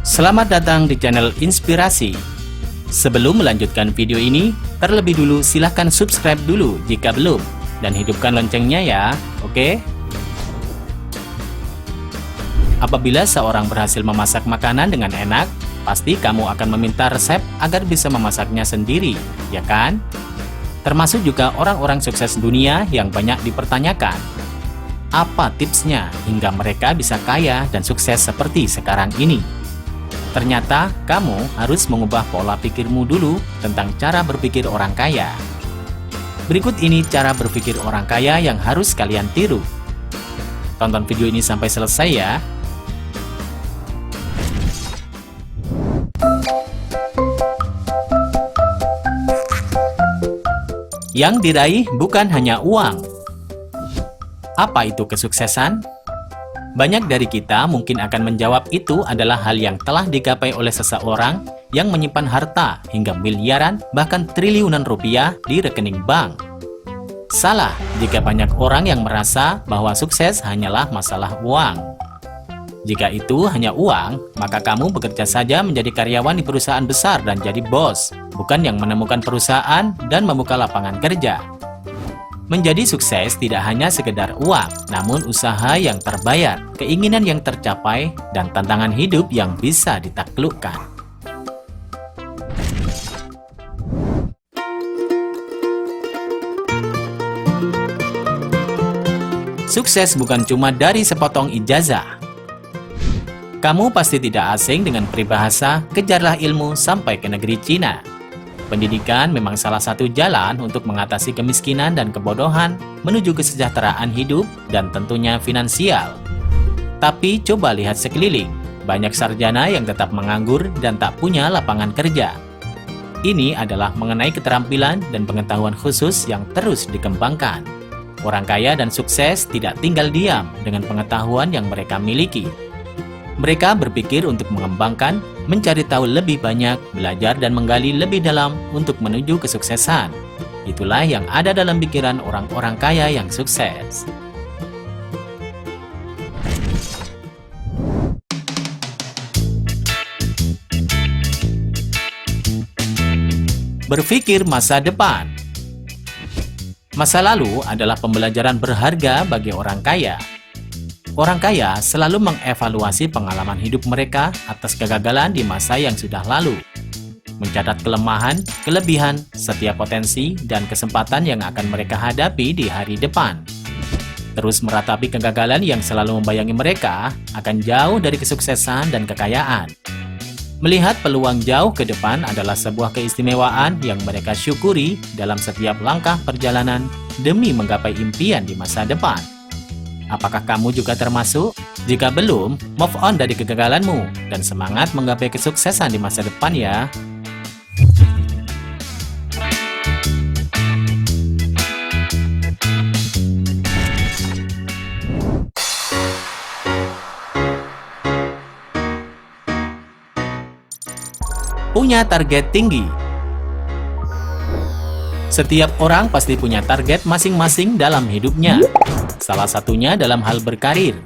Selamat datang di channel Inspirasi. Sebelum melanjutkan video ini, terlebih dulu silahkan subscribe dulu jika belum, dan hidupkan loncengnya ya, oke? Apabila seorang berhasil memasak makanan dengan enak, pasti kamu akan meminta resep agar bisa memasaknya sendiri, ya kan? Termasuk juga orang-orang sukses dunia yang banyak dipertanyakan. Apa tipsnya hingga mereka bisa kaya dan sukses seperti sekarang ini? Ternyata kamu harus mengubah pola pikirmu dulu tentang cara berpikir orang kaya. Berikut ini cara berpikir orang kaya yang harus kalian tiru. Tonton video ini sampai selesai ya. Yang diraih bukan hanya uang. Apa itu kesuksesan? Banyak dari kita mungkin akan menjawab itu adalah hal yang telah digapai oleh seseorang yang menyimpan harta hingga miliaran bahkan triliunan rupiah di rekening bank. Salah jika banyak orang yang merasa bahwa sukses hanyalah masalah uang. Jika itu hanya uang, maka kamu bekerja saja menjadi karyawan di perusahaan besar dan jadi bos, bukan yang menemukan perusahaan dan membuka lapangan kerja. Menjadi sukses tidak hanya sekedar uang, namun usaha yang terbayar, keinginan yang tercapai, dan tantangan hidup yang bisa ditaklukkan. Sukses bukan cuma dari sepotong ijazah. Kamu pasti tidak asing dengan peribahasa, kejarlah ilmu sampai ke negeri Cina. Pendidikan memang salah satu jalan untuk mengatasi kemiskinan dan kebodohan, menuju kesejahteraan hidup, dan tentunya finansial. Tapi coba lihat sekeliling, banyak sarjana yang tetap menganggur dan tak punya lapangan kerja. Ini adalah mengenai keterampilan dan pengetahuan khusus yang terus dikembangkan. Orang kaya dan sukses tidak tinggal diam dengan pengetahuan yang mereka miliki. Mereka berpikir untuk mengembangkan, mencari tahu lebih banyak, belajar dan menggali lebih dalam untuk menuju kesuksesan. Itulah yang ada dalam pikiran orang-orang kaya yang sukses. Berpikir masa depan. Masa lalu adalah pembelajaran berharga bagi orang kaya. Orang kaya selalu mengevaluasi pengalaman hidup mereka atas kegagalan di masa yang sudah lalu, mencatat kelemahan, kelebihan, setiap potensi, dan kesempatan yang akan mereka hadapi di hari depan. Terus meratapi kegagalan yang selalu membayangi mereka akan jauh dari kesuksesan dan kekayaan. Melihat peluang jauh ke depan adalah sebuah keistimewaan yang mereka syukuri dalam setiap langkah perjalanan demi menggapai impian di masa depan. Apakah kamu juga termasuk? Jika belum, move on dari kegagalanmu dan semangat menggapai kesuksesan di masa depan ya. Punya target tinggi. Setiap orang pasti punya target masing-masing dalam hidupnya. Salah satunya dalam hal berkarir.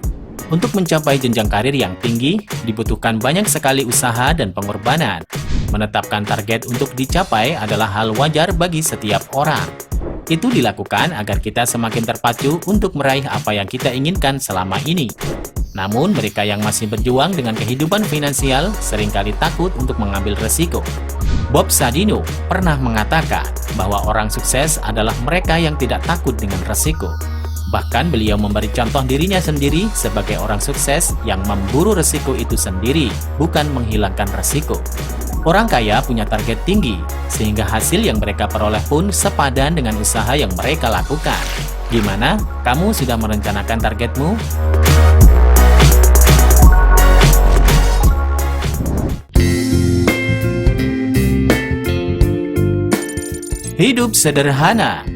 Untuk mencapai jenjang karir yang tinggi, dibutuhkan banyak sekali usaha dan pengorbanan. Menetapkan target untuk dicapai adalah hal wajar bagi setiap orang. Itu dilakukan agar kita semakin terpacu untuk meraih apa yang kita inginkan selama ini. Namun, mereka yang masih berjuang dengan kehidupan finansial seringkali takut untuk mengambil resiko. Bob Sadino pernah mengatakan bahwa orang sukses adalah mereka yang tidak takut dengan resiko. Bahkan beliau memberi contoh dirinya sendiri sebagai orang sukses yang memburu resiko itu sendiri, bukan menghilangkan resiko. Orang kaya punya target tinggi, sehingga hasil yang mereka peroleh pun sepadan dengan usaha yang mereka lakukan. Gimana? Kamu sudah merencanakan targetmu? Hidup sederhana.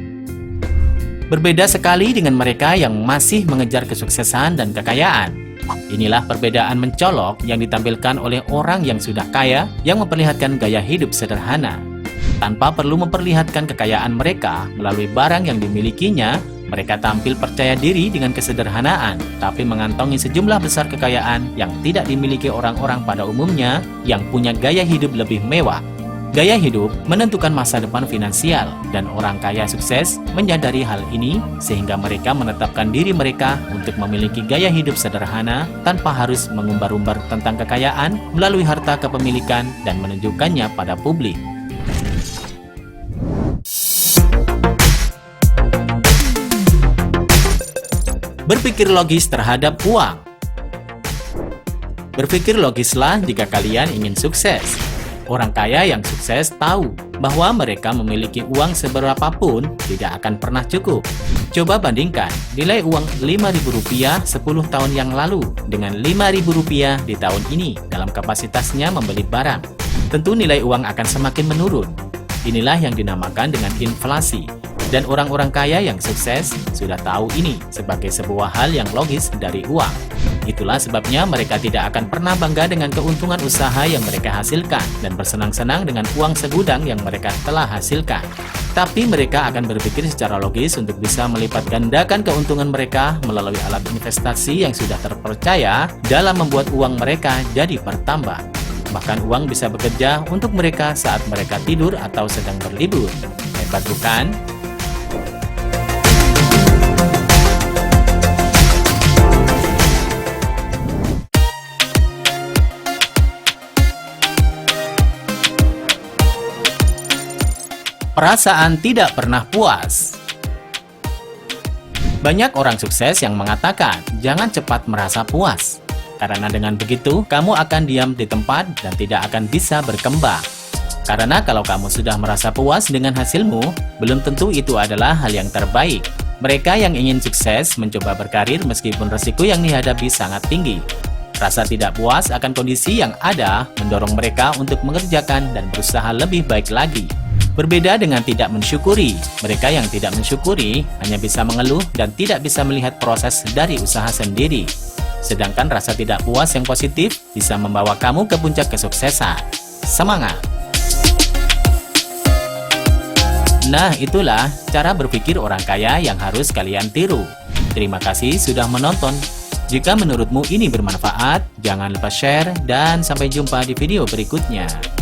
Berbeda sekali dengan mereka yang masih mengejar kesuksesan dan kekayaan. Inilah perbedaan mencolok yang ditampilkan oleh orang yang sudah kaya yang memperlihatkan gaya hidup sederhana. Tanpa perlu memperlihatkan kekayaan mereka melalui barang yang dimilikinya, Mereka tampil percaya diri dengan kesederhanaan, tapi mengantongi sejumlah besar kekayaan yang tidak dimiliki orang-orang pada umumnya yang punya gaya hidup lebih mewah. Gaya hidup menentukan masa depan finansial, dan orang kaya sukses menyadari hal ini sehingga mereka menetapkan diri mereka untuk memiliki gaya hidup sederhana tanpa harus mengumbar-umbar tentang kekayaan melalui harta kepemilikan dan menunjukkannya pada publik. Berpikir logis terhadap uang. Berpikir logislah jika kalian ingin sukses. Orang kaya yang sukses tahu bahwa mereka memiliki uang seberapapun tidak akan pernah cukup. Coba bandingkan nilai uang Rp5.000 10 tahun yang lalu dengan Rp5.000 di tahun ini dalam kapasitasnya membeli barang. Tentu nilai uang akan semakin menurun. Inilah yang dinamakan dengan inflasi. Dan orang-orang kaya yang sukses sudah tahu ini sebagai sebuah hal yang logis dari uang. Itulah sebabnya mereka tidak akan pernah bangga dengan keuntungan usaha yang mereka hasilkan dan bersenang-senang dengan uang segudang yang mereka telah hasilkan. Tapi mereka akan berpikir secara logis untuk bisa melipat gandakan keuntungan mereka melalui alat investasi yang sudah terpercaya dalam membuat uang mereka jadi bertambah. Bahkan uang bisa bekerja untuk mereka saat mereka tidur atau sedang berlibur. Hebat bukan? Perasaan tidak pernah puas. Banyak orang sukses yang mengatakan, jangan cepat merasa puas. Karena dengan begitu, kamu akan diam di tempat dan tidak akan bisa berkembang. Karena kalau kamu sudah merasa puas dengan hasilmu, belum tentu itu adalah hal yang terbaik. Mereka yang ingin sukses mencoba berkarir meskipun resiko yang dihadapi sangat tinggi. Rasa tidak puas akan kondisi yang ada mendorong mereka untuk mengerjakan dan berusaha lebih baik lagi. Berbeda dengan tidak mensyukuri, mereka yang tidak mensyukuri hanya bisa mengeluh dan tidak bisa melihat proses dari usaha sendiri. Sedangkan rasa tidak puas yang positif bisa membawa kamu ke puncak kesuksesan. Semangat! Nah, itulah cara berpikir orang kaya yang harus kalian tiru. Terima kasih sudah menonton. Jika menurutmu ini bermanfaat, jangan lupa share dan sampai jumpa di video berikutnya.